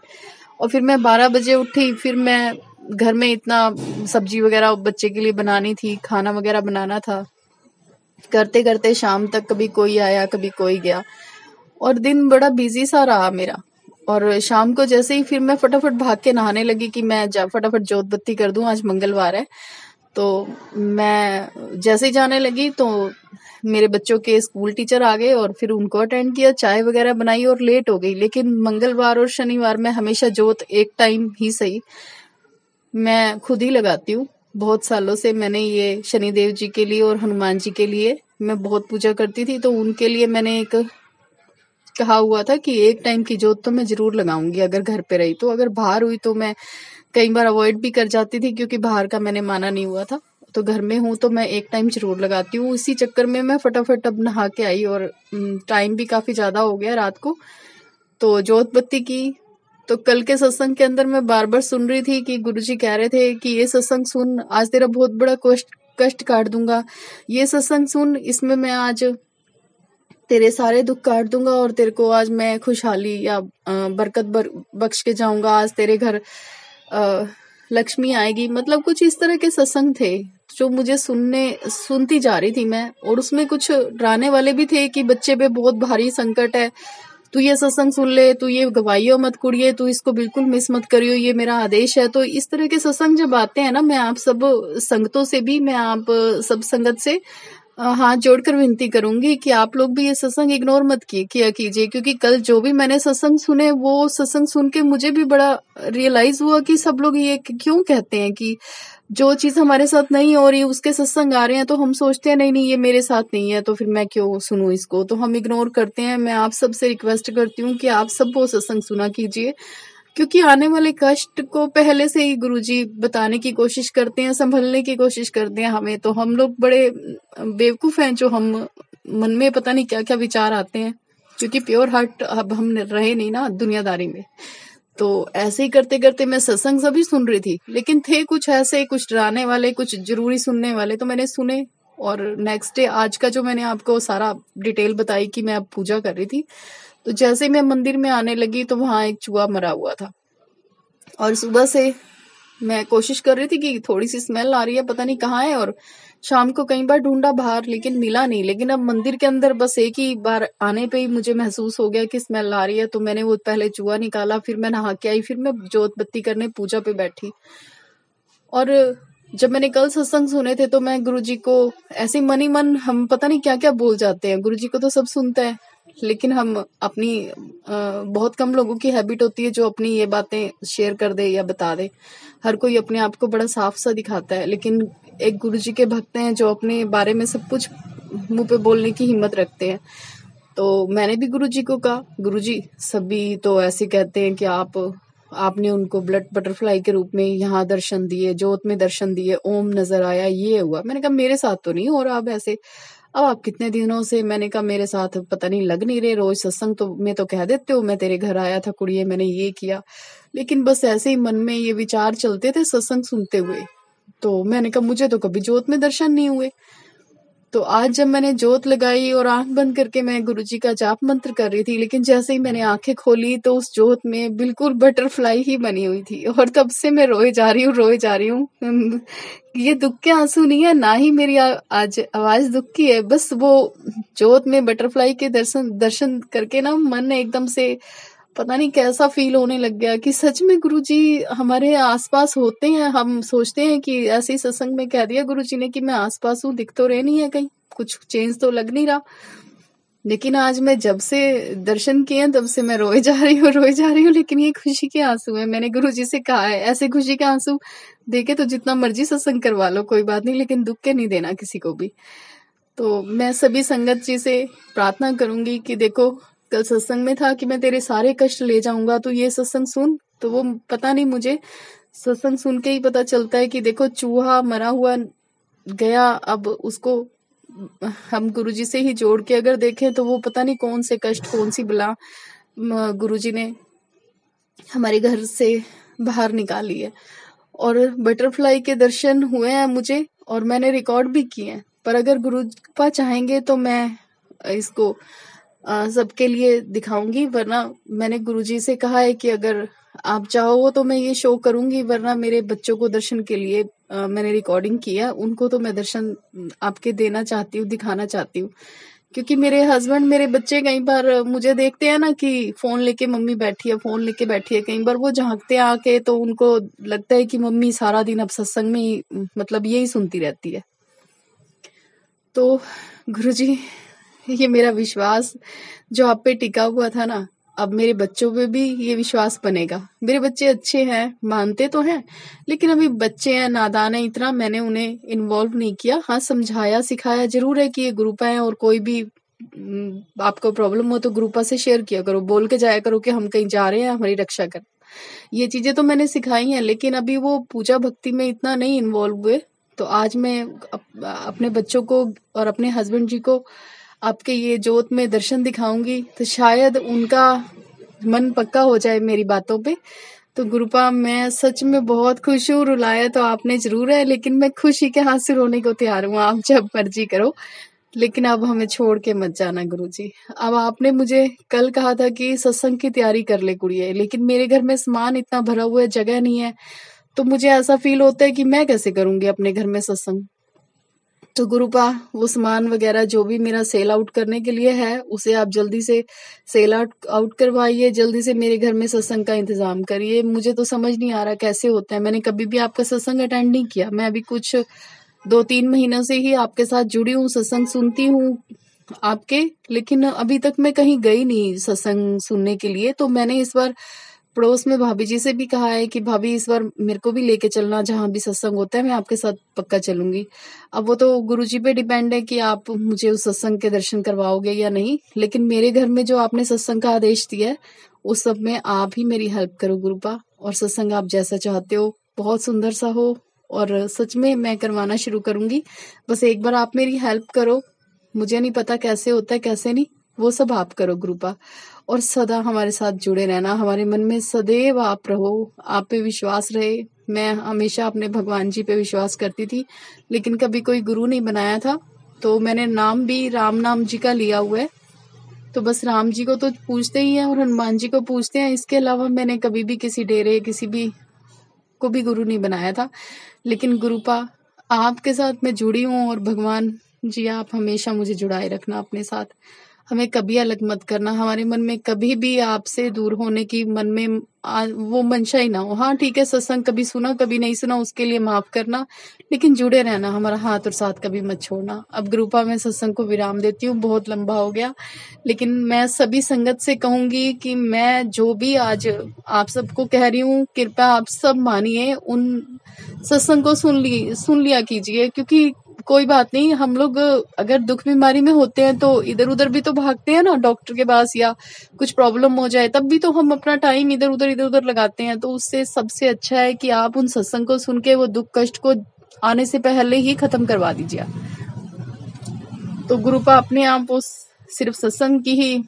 और फिर मैं 12 बजे उठी, फिर मैं घर में इतना सब्जी वगैरह बच्चे के लिए बनानी थी, खाना वगैरह बनाना था। करते करते शाम तक कभी कोई आया कभी कोई गया और दिन बड़ा बिजी सा रहा मेरा। और शाम को जैसे ही फिर मैं फटाफट भाग के नहाने लगी कि मैं फटाफट जोत बत्ती कर दूं, आज मंगलवार है। तो मैं जैसे ही जाने लगी तो मेरे बच्चों के स्कूल टीचर आ गए और फिर उनको अटेंड किया, चाय वगैरह बनाई और लेट हो गई। लेकिन मंगलवार और शनिवार में हमेशा जोत एक टाइम ही सही मैं खुद ही लगाती हूँ। बहुत सालों से मैंने ये शनिदेव जी के लिए और हनुमान जी के लिए मैं बहुत पूजा करती थी, तो उनके लिए मैंने एक कहा हुआ था कि एक टाइम की जोत तो मैं जरूर लगाऊंगी अगर घर पे रही तो। अगर बाहर हुई तो मैं कई बार अवॉइड भी कर जाती थी क्योंकि बाहर का मैंने माना नहीं हुआ था। तो घर में हूँ तो मैं एक टाइम जरूर लगाती हूँ। इसी चक्कर में मैं फटाफट अब नहा के आई और टाइम भी काफी ज्यादा हो गया रात को, तो जोत बत्ती की। तो कल के सत्संग के अंदर मैं बार बार सुन रही थी कि गुरुजी कह रहे थे कि ये सत्संग सुन, आज तेरा बहुत बड़ा कष्ट काट दूंगा। ये सत्संग सुन, इसमें मैं आज तेरे सारे दुख काट दूंगा और तेरे को आज मैं खुशहाली या बरकत बख्श के जाऊंगा। आज तेरे घर लक्ष्मी आएगी। मतलब कुछ इस तरह के सत्संग थे जो मुझे सुनती जा रही थी मैं। और उसमें कुछ डराने वाले भी थे कि बच्चे पे बहुत भारी संकट है, तू ये सत्संग सुन ले, तू ये गवाइयो मत कुड़िए, तू इसको बिल्कुल मिस मत करियो, ये मेरा आदेश है। तो इस तरह के सत्संग जब आते हैं ना, मैं आप सब संगतों से भी, मैं आप सब संगत से हाथ जोड़कर विनती करूंगी कि आप लोग भी ये सत्संग इग्नोर मत किया कीजिए। क्योंकि कल जो भी मैंने सत्संग सुने, वो सत्संग सुन के मुझे भी बड़ा रियलाइज हुआ कि सब लोग ये क्यों कहते हैं कि जो चीज हमारे साथ नहीं हो रही उसके सत्संग आ रहे हैं तो हम सोचते हैं नहीं ये मेरे साथ नहीं है तो फिर मैं क्यों सुनूं इसको, तो हम इग्नोर करते हैं। मैं आप सबसे रिक्वेस्ट करती हूँ कि आप सब वो सत्संग सुना कीजिए, क्योंकि आने वाले कष्ट को पहले से ही गुरुजी बताने की कोशिश करते हैं, संभलने की कोशिश करते हैं हमें। तो हम लोग बड़े बेवकूफ हैं जो हम मन में पता नहीं क्या क्या विचार आते हैं, क्योंकि प्योर हार्ट अब हम रहे नहीं ना दुनियादारी में। तो ऐसे ही करते करते मैं सत्संग सभी सुन रही थी, लेकिन थे कुछ ऐसे, कुछ डराने वाले, कुछ जरूरी सुनने वाले, तो मैंने सुने। और नेक्स्ट डे आज का जो मैंने आपको सारा डिटेल बताई कि मैं अब पूजा कर रही थी, तो जैसे मैं मंदिर में आने लगी तो वहां एक चूहा मरा हुआ था। और सुबह से मैं कोशिश कर रही थी कि थोड़ी सी स्मेल आ रही है, पता नहीं कहाँ है। और शाम को कई बार ढूंढा बाहर लेकिन मिला नहीं। लेकिन अब मंदिर के अंदर बस एक ही बार आने पे ही मुझे महसूस हो गया कि स्मेल आ रही है, तो मैंने वो पहले चूहा निकाला, फिर मैं नहा के आई, फिर मैं जोत बत्ती करने पूजा पे बैठी। और जब मैंने कल सत्संग सुने थे तो मैं गुरुजी को ऐसे मन ही मन, हम पता नहीं क्या क्या बोल जाते हैं। गुरुजी को तो सब सुनता है, लेकिन हम अपनी बहुत कम लोगों की हैबिट होती है जो अपनी ये बातें शेयर कर दे या बता दे। हर कोई अपने आप को बड़ा साफ सा दिखाता है, लेकिन एक गुरुजी के भक्त हैं जो अपने बारे में सब कुछ मुंह पे बोलने की हिम्मत रखते हैं। तो मैंने भी गुरुजी को कहा, गुरुजी सभी तो ऐसे कहते हैं कि आपने उनको ब्लड बटरफ्लाई के रूप में यहाँ दर्शन दिए, जोत में दर्शन दिए, ओम नजर आया, ये हुआ। मैंने कहा मेरे साथ तो नहीं हो रहा अब ऐसे। अब आप कितने दिनों से, मैंने कहा मेरे साथ पता नहीं लग नहीं रहे, रोज सत्संग तो मैं तो कह देते हो मैं तेरे घर आया था कुड़िए, मैंने ये किया, लेकिन बस ऐसे ही मन में ये विचार चलते थे सत्संग सुनते हुए। तो मैंने कहा मुझे तो कभी जोत में दर्शन नहीं हुए। तो आज जब मैंने जोत लगाई और आंख बंद करके मैं गुरुजी का जाप मंत्र कर रही थी, लेकिन जैसे ही मैंने आंखें खोली तो उस जोत में बिल्कुल बटरफ्लाई ही बनी हुई थी। और तब से मैं रोए जा रही हूँ। ये दुख के आंसू नहीं है, ना ही मेरी आज आवाज दुख की है, बस वो जोत में बटरफ्लाई के दर्शन करके ना मन एकदम से पता नहीं कैसा फील होने लग गया कि सच में गुरुजी हमारे आसपास होते हैं। हम सोचते हैं कि ऐसे ही सत्संग में कह दिया गुरुजी ने कि मैं आसपास हूँ, दिख तो रहे नहीं है, कहीं कुछ चेंज तो लग नहीं रहा। लेकिन आज मैं जब से दर्शन किए तब से मैं रोए जा रही हूँ, लेकिन ये खुशी के आंसू हैं। मैंने गुरुजी से कहा है ऐसे खुशी के आंसू देके तो जितना मर्जी सत्संग करवा लो, कोई बात नहीं, लेकिन दुख के नहीं देना किसी को भी। तो मैं सभी संगत जी से प्रार्थना करूंगी कि देखो, कल सत्संग में था कि मैं तेरे सारे कष्ट ले जाऊंगा, तो ये सत्संग सुन। तो वो पता नहीं, मुझे सत्संग सुन के ही पता चलता है कि देखो चूहा मरा हुआ गया, अब उसको हम गुरुजी से ही जोड़ के अगर देखें तो वो पता नहीं कौन से कष्ट, कौन सी बला गुरुजी ने हमारे घर से बाहर निकाली है। और बटरफ्लाई के दर्शन हुए हैं मुझे, और मैंने रिकॉर्ड भी किए हैं। पर अगर गुरुपा चाहेंगे तो मैं इसको सबके लिए दिखाऊंगी, वरना मैंने गुरुजी से कहा है कि अगर आप चाहो तो मैं ये शो करूंगी, वरना मेरे बच्चों को दर्शन के लिए मैंने रिकॉर्डिंग किया, उनको तो मैं दर्शन आपके देना चाहती हूँ, दिखाना चाहती हूँ। क्योंकि मेरे हस्बैंड, मेरे बच्चे कई बार मुझे देखते हैं ना कि फोन लेके मम्मी बैठी है, फोन लेके बैठी है, कई बार वो झांकते हैं आके, तो उनको लगता है कि मम्मी सारा दिन अब सत्संग में ही मतलब यही सुनती रहती है। तो गुरुजी, ये मेरा विश्वास जो आप पे टिका हुआ था ना, अब मेरे बच्चों पे भी ये विश्वास बनेगा। मेरे बच्चे अच्छे हैं, मानते तो हैं, लेकिन अभी बच्चे हैं, नादान है, इतना मैंने उन्हें इन्वॉल्व नहीं किया। हाँ, समझाया सिखाया जरूर है कि ये ग्रुपा है, और कोई भी आपको प्रॉब्लम हो तो ग्रुपा से शेयर किया करो, बोल के जाया करो कि हम कहीं जा रहे हैं, हमारी रक्षा कर। ये चीजें तो मैंने सिखाई हैं, लेकिन अभी वो पूजा भक्ति में इतना नहीं इन्वॉल्व हुए। तो आज मैं अपने बच्चों को और अपने हस्बैंड जी को आपके ये जोत में दर्शन दिखाऊंगी, तो शायद उनका मन पक्का हो जाए मेरी बातों पे। तो गुरुपा, मैं सच में बहुत खुश हूँ। रुलाया तो आपने जरूर है, लेकिन मैं खुशी के हाथ से रोने को तैयार हूँ। आप जब मर्जी करो, लेकिन अब हमें छोड़ के मत जाना गुरुजी। अब आपने मुझे कल कहा था कि सत्संग की तैयारी कर ले कुड़िए, लेकिन मेरे घर में सामान इतना भरा हुआ है, जगह नहीं है, तो मुझे ऐसा फील होता है कि मैं कैसे करूंगी अपने घर में सत्संग। तो गुरुपा, वो सामान वगैरह जो भी मेरा सेल आउट करने के लिए है, उसे आप जल्दी से सेल आउट करवाइए, जल्दी से मेरे घर में सत्संग का इंतजाम करिए। मुझे तो समझ नहीं आ रहा कैसे होता है। मैंने कभी भी आपका सत्संग अटेंड नहीं किया। मैं अभी कुछ 2-3 महीनों से ही आपके साथ जुड़ी हूँ, सत्संग सुनती हूँ आपके, लेकिन अभी तक मैं कहीं गई नहीं सत्संग सुनने के लिए। तो मैंने इस बार पड़ोस में भाभी जी से भी कहा है कि भाभी इस बार मेरे को भी लेके चलना, जहां भी सत्संग होता है मैं आपके साथ पक्का चलूंगी। अब वो तो गुरुजी पे डिपेंड है कि आप मुझे उस सत्संग के दर्शन करवाओगे या नहीं, लेकिन मेरे घर में जो आपने सत्संग का आदेश दिया है उस सब में आप ही मेरी हेल्प करो गुरुपा। और सत्संग आप जैसा चाहते हो, बहुत सुंदर सा हो, और सच में मैं करवाना शुरू करूंगी। बस एक बार आप मेरी हेल्प करो। मुझे नहीं पता कैसे होता है कैसे नहीं, वो सब आप करो गुरुपा। और सदा हमारे साथ जुड़े रहना, हमारे मन में सदैव आप रहो, आप पे विश्वास रहे। मैं हमेशा अपने भगवान जी पे विश्वास करती थी, लेकिन कभी कोई गुरु नहीं बनाया था, तो मैंने नाम भी राम नाम जी का लिया हुआ है। तो बस राम जी को तो पूछते ही हैं और हनुमान जी को पूछते हैं, इसके अलावा मैंने कभी भी किसी डेरे, किसी भी को भी गुरु नहीं बनाया था। लेकिन गुरुपा, आपके साथ मैं जुड़ी हूँ, और भगवान जी आप हमेशा मुझे जुड़ाए रखना अपने साथ। हमें कभी अलग मत करना, हमारे मन में कभी भी आपसे दूर होने की मन में वो मंशा ही ना हो। हाँ ठीक है, सत्संग कभी सुना कभी नहीं सुना, उसके लिए माफ करना, लेकिन जुड़े रहना, हमारा हाथ और साथ कभी मत छोड़ना। अब गुरुपा, मैं सत्संग को विराम देती हूँ, बहुत लंबा हो गया, लेकिन मैं सभी संगत से कहूंगी कि मैं जो भी आज आप सबको कह रही हूँ, कृपया आप सब मानिए, उन सत्संग को सुन लिया कीजिए। क्योंकि कोई बात नहीं, हम लोग अगर दुख बीमारी में होते हैं तो इधर उधर भी तो भागते हैं ना डॉक्टर के पास, या कुछ प्रॉब्लम हो जाए तब भी तो हम अपना टाइम इधर उधर लगाते हैं। तो उससे सबसे अच्छा है कि आप उन सत्संग को सुन के वो दुख कष्ट को आने से पहले ही खत्म करवा दीजिए। तो गुरुपा, अपने आप उस सिर्फ सत्संग की ही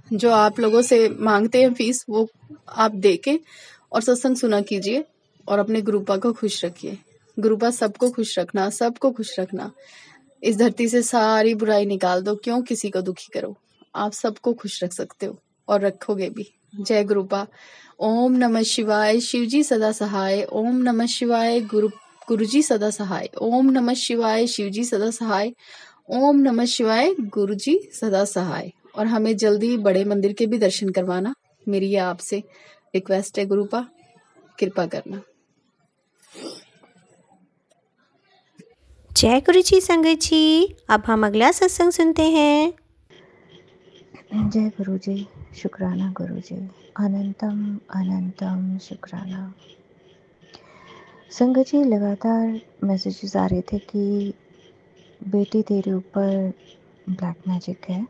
जो आप लोगों से मांगते हैं फीस, वो आप दे के और सत्संग सुना कीजिए, और अपने गुरुपा को खुश रखिए। गुरुपा, सबको खुश रखना, सबको खुश रखना। इस धरती से सारी बुराई निकाल दो, क्यों किसी को दुखी करो। आप सबको खुश रख सकते हो और रखोगे भी। जय गुरुपा। ओम नमः शिवाय, शिवजी सदा सहाय। ओम नमः शिवाय, गुरुजी सदा सहाय। ओम नमः शिवाय, शिवजी सदा सहाय। ओम नमः शिवाय, गुरुजी सदा सहाय। और हमें जल्दी बड़े मंदिर के भी दर्शन करवाना। मेरी ये आपसे रिक्वेस्ट है गुरुपा, कृपा करना। जय गुरु जी संगत जी। अब हम अगला सत्संग सुनते हैं। जय गुरु जी, शुक्राना गुरु जी, अनंतम अनंतम शुक्राना। संगत जी, लगातार मैसेजेस आ रहे थे कि बेटी तेरे ऊपर ब्लैक मैजिक है,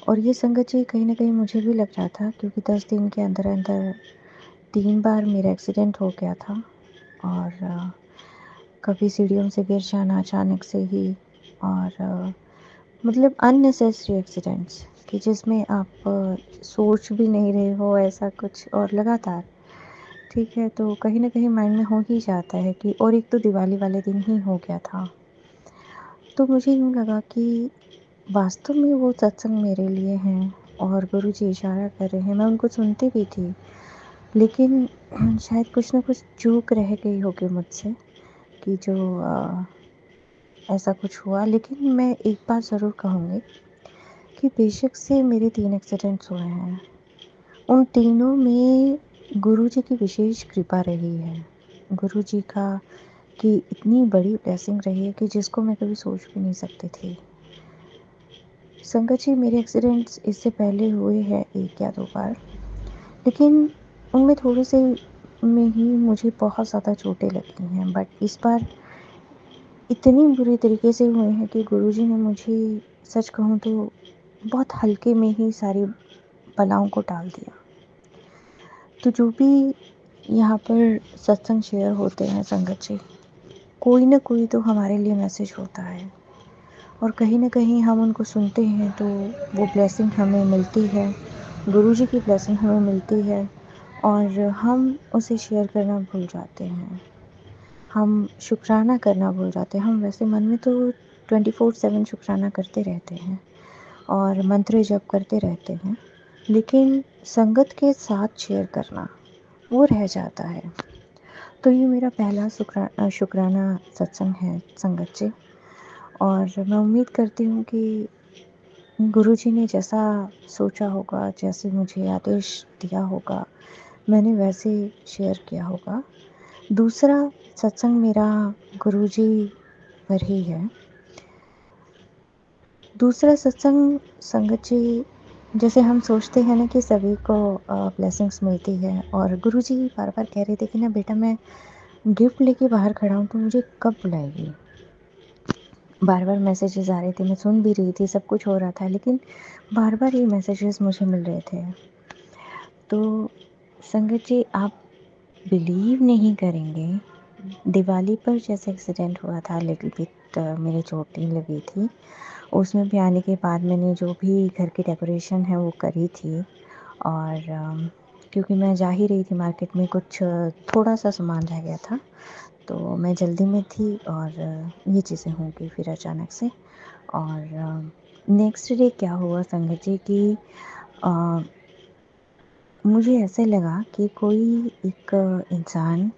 और ये संगत जी कहीं ना कहीं मुझे भी लग रहा था, क्योंकि 10 दिन के अंदर अंदर 3 बार मेरा एक्सीडेंट हो गया था। और कभी सीढ़ियों से गिर जाना अचानक से ही, और मतलब अननेसेसरी एक्सीडेंट्स कि जिसमें आप सोच भी नहीं रहे हो ऐसा कुछ, और लगातार। ठीक है, तो कहीं ना कहीं माइंड में हो ही जाता है कि, और एक तो दिवाली वाले दिन ही हो गया था। तो मुझे यूँ लगा कि वास्तव में वो सत्संग मेरे लिए हैं और गुरु जी इशारा कर रहे हैं। मैं उनको सुनती भी थी, लेकिन शायद कुछ ना कुछ चूक रह गई होगी मुझसे कि जो ऐसा कुछ हुआ। लेकिन मैं एक बात ज़रूर कहूँगी कि बेशक से मेरे 3 एक्सीडेंट्स हुए हैं, उन तीनों में गुरु जी की विशेष कृपा रही है। गुरु जी का की इतनी बड़ी ब्लेसिंग रही है कि जिसको मैं कभी सोच भी नहीं सकती थी। संगत जी, मेरे एक्सीडेंट्स इससे पहले हुए हैं 1 या 2 बार, लेकिन उनमें थोड़े से में ही मुझे बहुत ज़्यादा चोटें लगी हैं। बट इस बार इतनी बुरी तरीके से हुए हैं कि गुरुजी ने मुझे, सच कहूँ तो, बहुत हल्के में ही सारी बलाओं को टाल दिया। तो जो भी यहाँ पर सत्संग शेयर होते हैं संगत जी, कोई ना कोई तो हमारे लिए मैसेज होता है, और कहीं ना कहीं हम उनको सुनते हैं तो वो ब्लेसिंग हमें मिलती है, गुरुजी की ब्लेसिंग हमें मिलती है, और हम उसे शेयर करना भूल जाते हैं, हम शुक्राना करना भूल जाते हैं। हम वैसे मन में तो 24/7 शुक्राना करते रहते हैं और मंत्र जप करते रहते हैं, लेकिन संगत के साथ शेयर करना वो रह जाता है। तो ये मेरा पहला शुक्राना सत्संग है संगत जी, और मैं उम्मीद करती हूँ कि गुरुजी ने जैसा सोचा होगा, जैसे मुझे आदेश दिया होगा, मैंने वैसे शेयर किया होगा। दूसरा सत्संग मेरा गुरुजी पर ही है। दूसरा सत्संग संगत जी, जैसे हम सोचते हैं ना कि सभी को ब्लेसिंग्स मिलती है, और गुरुजी बार बार कह रहे थे कि ना बेटा, मैं गिफ्ट लेके बाहर खड़ा हूँ तो मुझे कब बुलाएगी। बार बार मैसेजेस आ रहे थे, मैं सुन भी रही थी, सब कुछ हो रहा था, लेकिन बार बार ये मैसेजेस मुझे मिल रहे थे। तो संगत जी, आप बिलीव नहीं करेंगे, दिवाली पर जैसे एक्सीडेंट हुआ था, लिटिल बिट मेरे चोटें लगी थी, उसमें भी आने के बाद मैंने जो भी घर की डेकोरेशन है वो करी थी। और क्योंकि मैं जा ही रही थी मार्केट में, कुछ थोड़ा सा सामान रह गया था, तो मैं जल्दी में थी, और ये चीज़ें हो गई फिर अचानक से। और नेक्स्ट डे क्या हुआ संगत जी कि मुझे ऐसे लगा कि कोई एक इंसान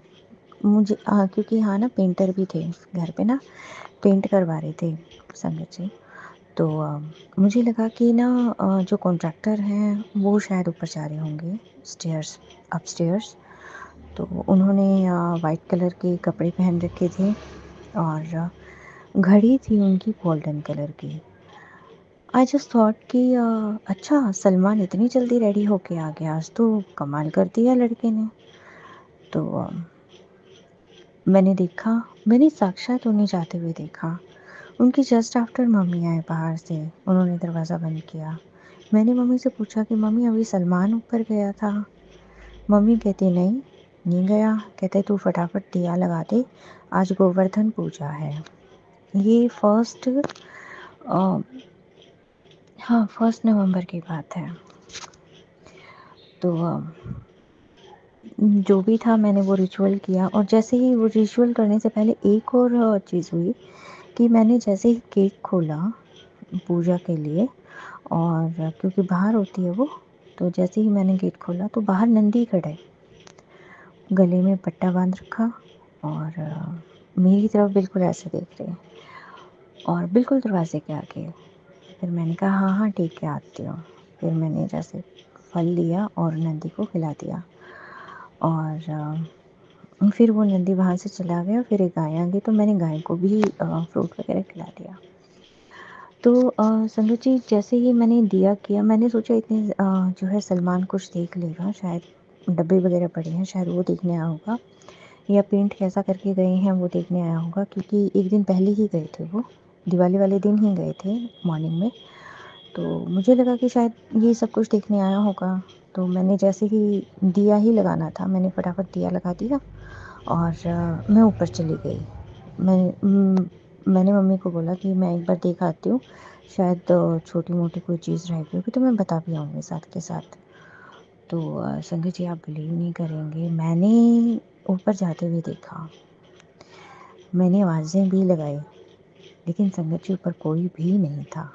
मुझे, क्योंकि हाँ ना, पेंटर भी थे घर पे ना, पेंट करवा रहे थे संगत जी। तो मुझे लगा कि ना जो कॉन्ट्रैक्टर हैं वो शायद ऊपर जा रहे होंगे स्टेयर्स, अपस्टेयर्स। तो उन्होंने वाइट कलर के कपड़े पहन रखे थे, और घड़ी थी उनकी गोल्डन कलर की। आई जस्ट थॉट कि अच्छा, सलमान इतनी जल्दी रेडी होके आ गया, आज तो कमाल कर दिया लड़के ने। तो मैंने देखा, मैंने साक्षात उन्हें जाते हुए देखा। उनकी जस्ट आफ्टर मम्मी आए बाहर से, उन्होंने दरवाज़ा बंद किया। मैंने मम्मी से पूछा कि मम्मी, अभी सलमान ऊपर गया था? मम्मी कहती नहीं, नहीं गया। कहते तू फटाफट दिया लगा दे, आज गोवर्धन पूजा है। ये हाँ 1 नवंबर की बात है। तो जो भी था मैंने वो रिचुअल किया, और जैसे ही वो रिचुअल करने से पहले एक और चीज़ हुई कि मैंने जैसे ही गेट खोला पूजा के लिए, और क्योंकि बाहर होती है वो, तो जैसे ही मैंने गेट खोला तो बाहर नंदी खड़े, गले में पट्टा बांध रखा, और मेरी तरफ बिल्कुल ऐसे देख रहे, और बिल्कुल दरवाजे के आगे। फिर मैंने कहा हाँ हाँ ठीक है आती हूँ। फिर मैंने जैसे फल लिया और नंदी को खिला दिया और फिर वो नंदी वहाँ से चला गया। फिर एक गाय आ गई तो मैंने गाय को भी फ्रूट वगैरह खिला दिया। तो संगत जी जैसे ही मैंने दिया किया, मैंने सोचा इतने जो है सलमान कुछ देख लेगा, शायद डब्बे वगैरह पड़े हैं, शायद वो देखने आया होगा या पेंट कैसा करके गए हैं वो देखने आया होगा, क्योंकि एक दिन पहले ही गए थे, वो दिवाली वाले दिन ही गए थे मॉर्निंग में। तो मुझे लगा कि शायद ये सब कुछ देखने आया होगा। तो मैंने जैसे ही दिया ही लगाना था, मैंने फटाफट दिया लगा दिया और मैं ऊपर चली गई। मैंने मम्मी को बोला कि मैं एक बार देख आती हूँ, शायद छोटी मोटी कोई चीज़ रह गई होगी तो मैं बता भी आऊँगी साथ के साथ। तो संगत जी आप बिलीव नहीं करेंगे, मैंने ऊपर जाते हुए देखा, मैंने आवाज़ें भी लगाई, लेकिन संगत जी ऊपर कोई भी नहीं था।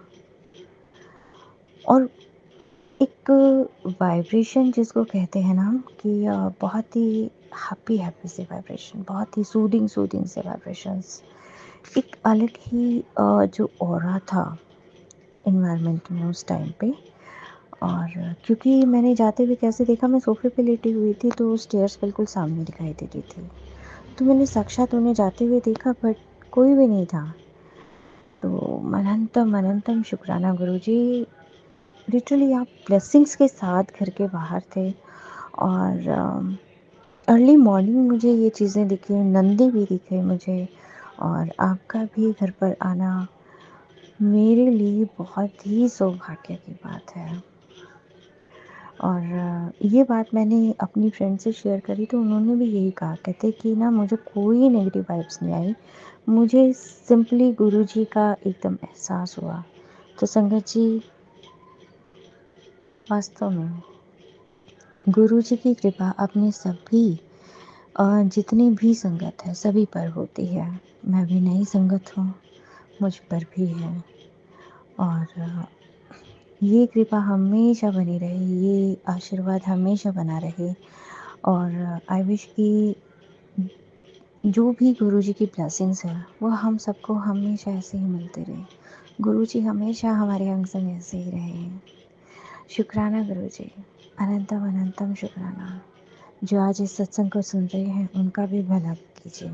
और एक वाइब्रेशन जिसको कहते हैं ना कि बहुत ही हैप्पी से वाइब्रेशन, बहुत ही सूदिंग से वाइब्रेशंस, एक अलग ही जो ऑरा था एनवायरनमेंट में उस टाइम पे। और क्योंकि मैंने जाते हुए कैसे देखा, मैं सोफ़े पे लेटी हुई थी तो स्टेयर्स बिल्कुल सामने दिखाई दे रही थी। तो मैंने साक्षात उन्हें जाते हुए देखा, बट कोई भी नहीं था। तो अनंतम शुक्राना गुरुजी, लिटरली आप ब्लेसिंग्स के साथ घर के बाहर थे। और अर्ली मॉर्निंग मुझे ये चीज़ें दिखी, नंदी भी दिखे मुझे, और आपका भी घर पर आना मेरे लिए बहुत ही सौभाग्य की बात है। और ये बात मैंने अपनी फ्रेंड से शेयर करी तो उन्होंने भी यही कहा, कहते कि ना मुझे कोई नेगेटिव वाइब्स नहीं आई, मुझे सिंपली गुरुजी का एकदम एहसास हुआ। तो संगत जी वास्तव में गुरुजी की कृपा अपने सभी जितनी भी संगत है सभी पर होती है। मैं भी नई संगत हूँ, मुझ पर भी है। और ये कृपा हमेशा बनी रहे, ये आशीर्वाद हमेशा बना रहे। और आई विश कि जो भी गुरुजी की ब्लेसिंग्स है वो हम सबको हमेशा ऐसे ही मिलते रहे। गुरुजी हमेशा हमारे अंग संग ऐसे ही रहे। शुक्राना गुरुजी, अनंतम शुक्राना। जो आज इस सत्संग को सुन रहे हैं उनका भी भला कीजिए,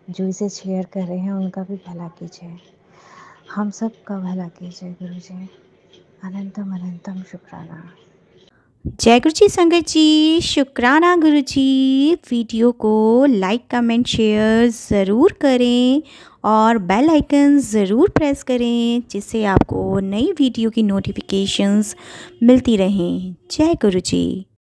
जो इसे शेयर कर रहे हैं उनका भी भला कीजिए, हम सब का भला कीजिए गुरुजी। अनंतम शुक्राना। जय गुरु जी संगत जी, शुक्राना गुरु जी। वीडियो को लाइक कमेंट शेयर ज़रूर करें और बेल आइकन ज़रूर प्रेस करें, जिससे आपको नई वीडियो की नोटिफिकेशंस मिलती रहें। जय गुरु जी।